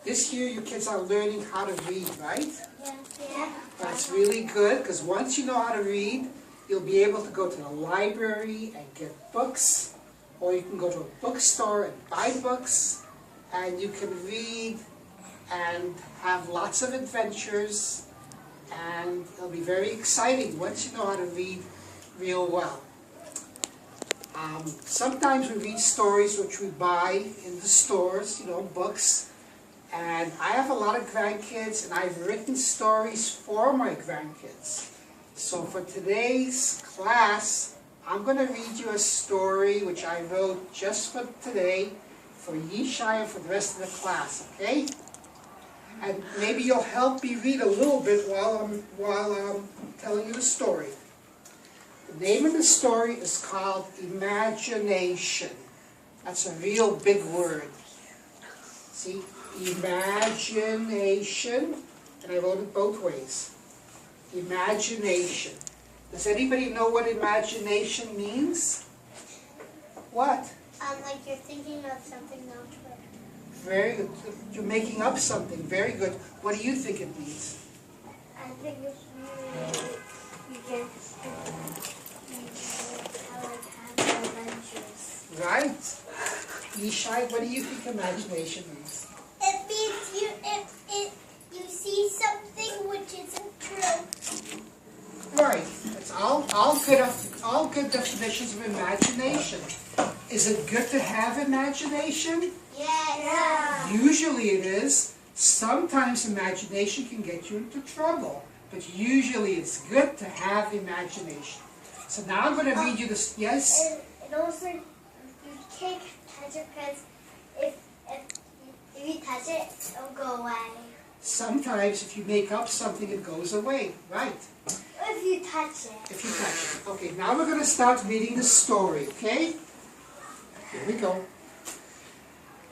This year you kids are learning how to read, right? Yeah. That's really good, because once you know how to read, you'll be able to go to the library and get books, or you can go to a bookstore and buy books, and you can read and have lots of adventures, and it'll be very exciting once you know how to read real well. Sometimes we read stories which we buy in the stores, books. And I have a lot of grandkids, and I've written stories for my grandkids. So for today's class, I'm going to read you a story which I wrote just for today, for Yishai and for the rest of the class, okay? And maybe you'll help me read a little bit while I'm telling you the story. The name of the story is called Imagination. That's a real big word. See? Imagination, and I wrote it both ways. Imagination. Does anybody know what imagination means? What? Like you're thinking of something not true. Very good. You're making up something. Very good. What do you think it means? I think it's you can have adventures. Right. Yishai, what do you think imagination means? It means you see something which isn't true. Right. It's all good definitions of imagination. Is it good to have imagination? Yes. Yeah. Usually it is. Sometimes imagination can get you into trouble, but usually it's good to have imagination. So now I'm going to read you this. Yes? And also, you can't touch it because if you touch it, it'll go away. Sometimes if you make up something, it goes away. Right. If you touch it. If you touch it. Okay, now we're going to start reading the story, okay? Here we go.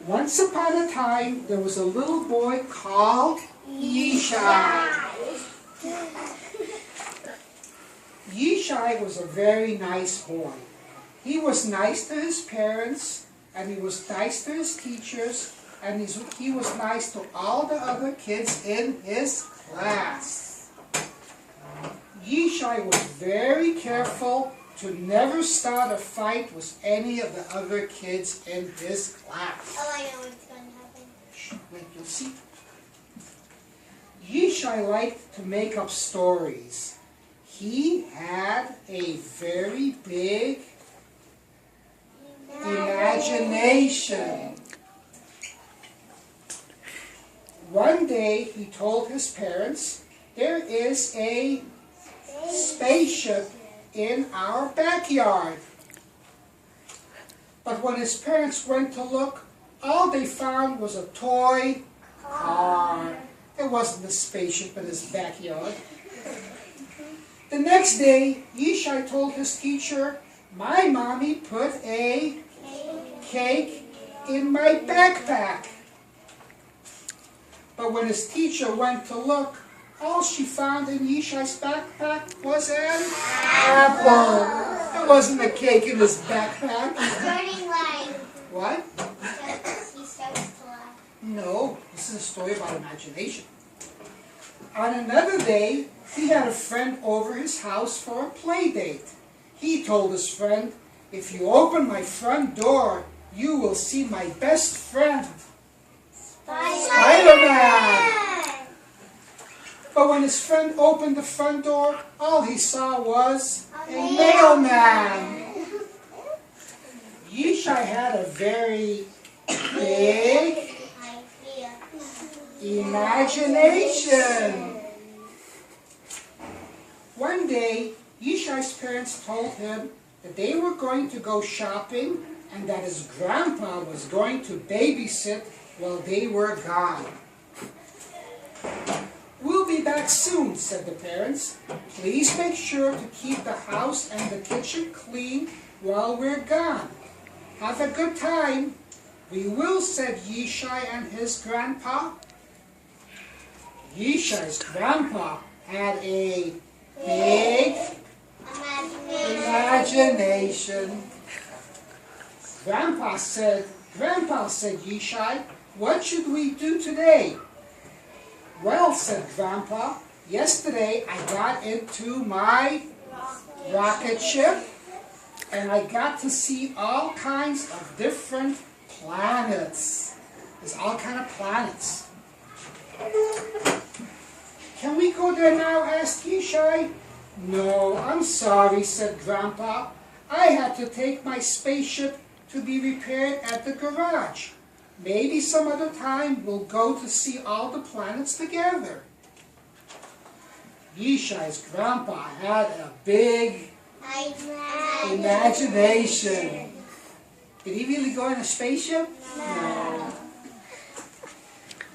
Once upon a time, there was a little boy called Yishai. Yishai was a very nice boy. He was nice to his parents, and he was nice to his teachers, and he was nice to all the other kids in his class. Yishai was very careful to never start a fight with any of the other kids in his class. Oh, I know what's going to happen. Shh, wait, you'll see. Yishai liked to make up stories. He had a very big imagination. One day he told his parents, there is a spaceship in our backyard. But when his parents went to look, all they found was a toy car. It wasn't a spaceship in his backyard. The next day, Yishai told his teacher, my mommy put a cake in my backpack. But when his teacher went to look, all she found in Yishai's backpack was an apple. It wasn't a cake in his backpack. He's starting lying. What? He starts to lie. No, this is a story about imagination. On another day, he had a friend over his house for a play date. He told his friend, if you open my front door, you will see my best friend, Spider-Man. But when his friend opened the front door, all he saw was a mailman. Yishai had a very big imagination. One day, Yishai's parents told him that they were going to go shopping and that his grandpa was going to babysit while they were gone. We'll be back soon, said the parents. Please make sure to keep the house and the kitchen clean while we're gone. Have a good time. We will, said Yishai and his grandpa. Yishai's grandpa had a big imagination. Grandpa said, Yishai, what should we do today? Well, said Grandpa, yesterday I got into my rocket ship and I got to see all kinds of different planets. There's all kinds of planets. Can we go there now? Asked Yishai. No, I'm sorry, said Grandpa. I had to take my spaceship to be repaired at the garage. Maybe some other time we'll go to see all the planets together. Yishai's grandpa had a big imagination. Did he really go in a spaceship? No.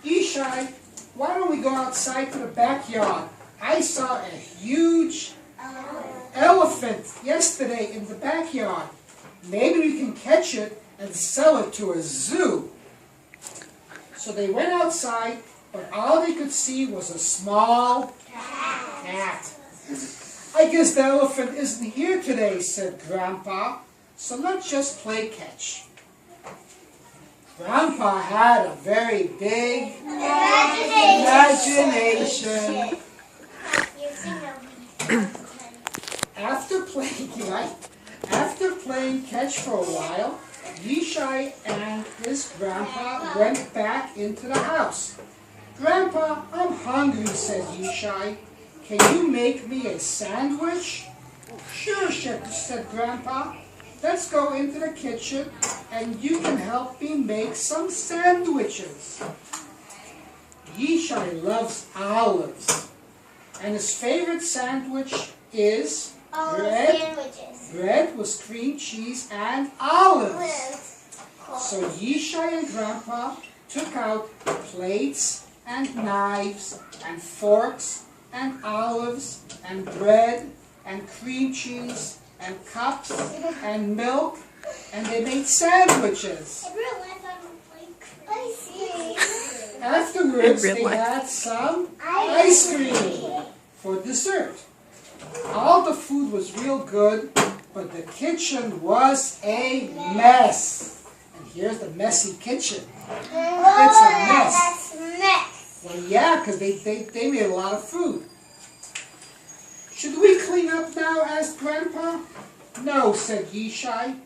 Yishai, why don't we go outside to the backyard? I saw a huge elephant yesterday in the backyard. Maybe we can catch it and sell it to a zoo. So they went outside, but all they could see was a small cat. I guess the elephant isn't here today, said Grandpa, so let's just play catch. Grandpa had a very big imagination. After playing catch for a while, Yishai and his grandpa went back into the house. Grandpa, I'm hungry, said Yishai. Can you make me a sandwich? Sure, said Grandpa. Let's go into the kitchen and you can help me make some sandwiches. Yishai loves olives. And his favorite sandwich is bread with cream cheese and olives. So Yishai and Grandpa took out plates and knives and forks and olives and bread and cream cheese and cups and milk, and they made sandwiches. Afterwards, they had some ice cream for dessert. All the food was real good, but the kitchen was a mess. And here's the messy kitchen. It's a mess. Well, yeah, because they made a lot of food. Should we clean up now? Asked Grandpa. No, said Yishai.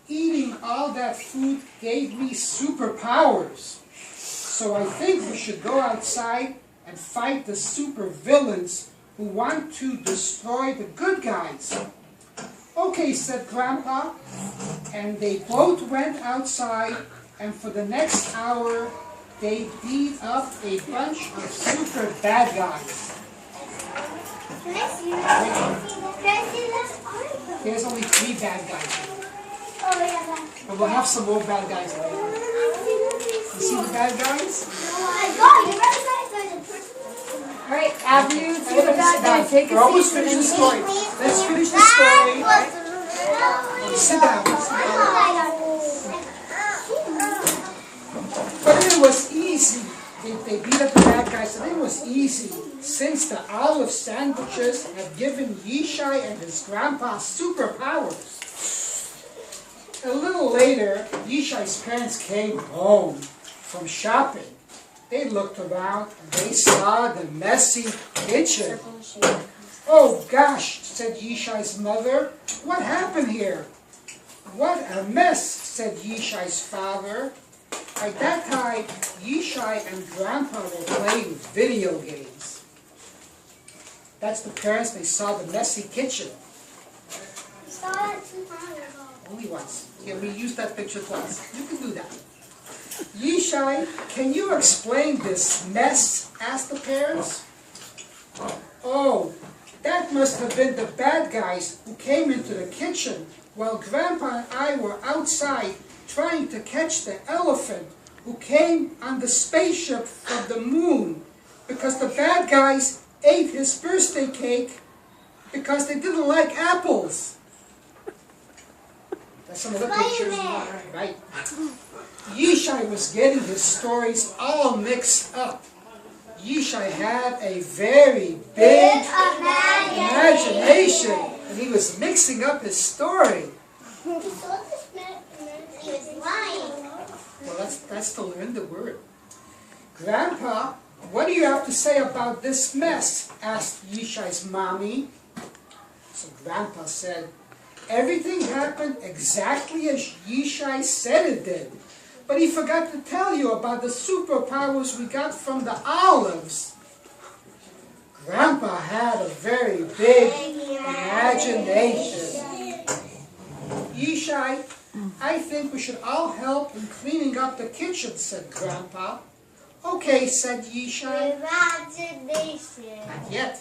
Eating all that food gave me superpowers. So I think we should go outside and fight the super villains who want to destroy the good guys. Okay, said Grandpa. And they both went outside, and for the next hour, they beat up a bunch of super bad guys. There's only 3 bad guys here. But we'll have some more bad guys later. You see the bad guys? Alright, after you see the bad guys, take a seat. We're almost finished the story. Let's finish the story. Sit down. But it was easy. They beat up the bad guys, and it was easy since the olive sandwiches had given Yishai and his grandpa superpowers. A little later, Yishai's parents came home from shopping. They looked around and they saw the messy kitchen. Oh gosh, said Yishai's mother. What happened here? What a mess, said Yishai's father. At that time, Yishai and Grandpa were playing video games. That's the parents, they saw the messy kitchen. We saw that 2 times ago. Only once. Yeah, we used that picture twice. You can do that. Yishai, can you explain this mess? Asked the parents. Oh, that must have been the bad guys who came into the kitchen while Grandpa and I were outside trying to catch the elephant who came on the spaceship from the moon because the bad guys ate his birthday cake because they didn't like apples. That's some of the pictures. Right. Yishai was getting his stories all mixed up. Yishai had a very big imagination, and he was mixing up his story. He was lying. Well, that's to learn the word. Grandpa, what do you have to say about this mess? Asked Yishai's mommy. So Grandpa said, everything happened exactly as Yishai said it did. But he forgot to tell you about the superpowers we got from the olives. Grandpa had a very big imagination. Yishai, I think we should all help in cleaning up the kitchen, said Grandpa. Okay, said Yishai. Imagination. Not yet.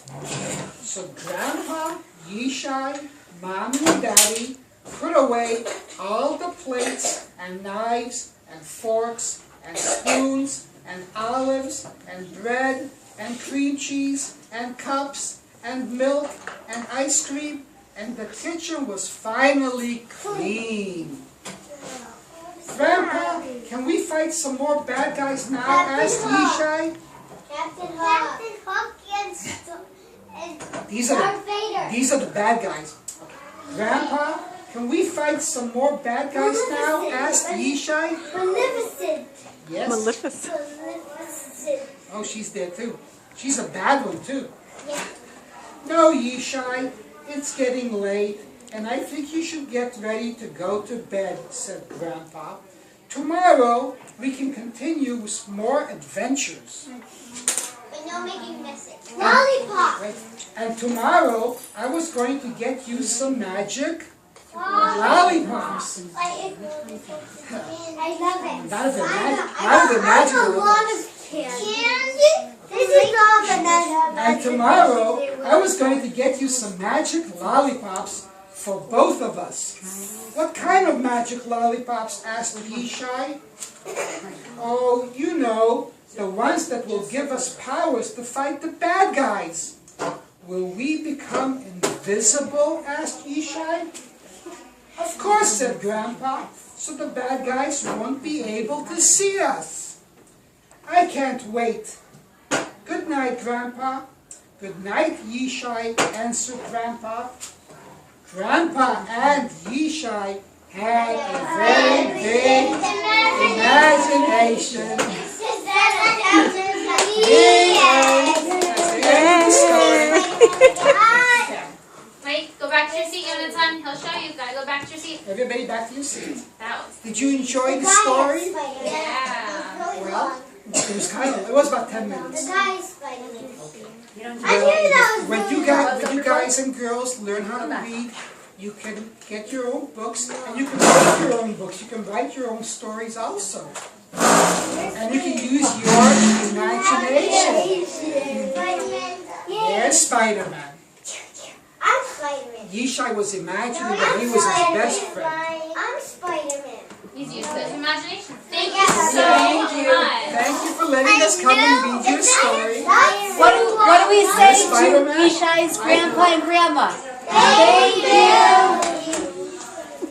So Grandpa, Yishai, Mommy and Daddy put away all the plates and knives and forks and spoons and olives and bread and cream cheese and cups and milk and ice cream, and the kitchen was finally clean. Grandpa, can we fight some more bad guys now? Asked Yishai. Captain Hook and These Darth Vader. are the bad guys. Grandpa, can we fight some more bad guys now? Asked Yishai. Maleficent. Yes. Maleficent. Maleficent. Oh, she's there too. She's a bad one too. Yeah. No, Yishai, it's getting late, and I think you should get ready to go to bed, said Grandpa. Tomorrow, we can continue with more adventures. But no making message. Lollipop. Right? And tomorrow, I was going to get you some magic lollipops. I love it. Not of the magic. I Not of the magic. got a lot of candy. This is not banana. And tomorrow, I was going to get you some magic lollipops for both of us. What kind of magic lollipops? Asked Yishai. Oh, you know, the ones that will give us powers to fight the bad guys. Will we become invisible? Asked Yishai. Of course, said Grandpa, so the bad guys won't be able to see us. I can't wait. Good night, Grandpa. Good night, Yishai, answered Grandpa. Grandpa and Yishai had a very big imagination. Wait, go back to your seat, Yonatan. He'll show you. Gotta go back to your seat. Everybody back to your seat. That was, Did you enjoy the story? yeah. Well, it was about 10 minutes. The guy is fighting. When you guys and girls learn how to read, you can get your own books, and you can write your own books. You can write your own stories also. And you can use your imagination. There's Spider-Man. I'm Spider-Man. Yishai was imagining that he was his best friend. I'm Spider-Man. He's used to his imagination. Thank you Yes. so Thank you. much. Thank you for letting us come and read your story. What do we say to Spider-Man? Yishai's grandpa and grandma? Thank you.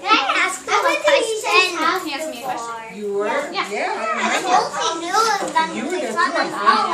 Can I ask you a question? He asked me a question. You were? Yeah. Yeah, I I remember. only knew that You were there too, I it's on the think. phone.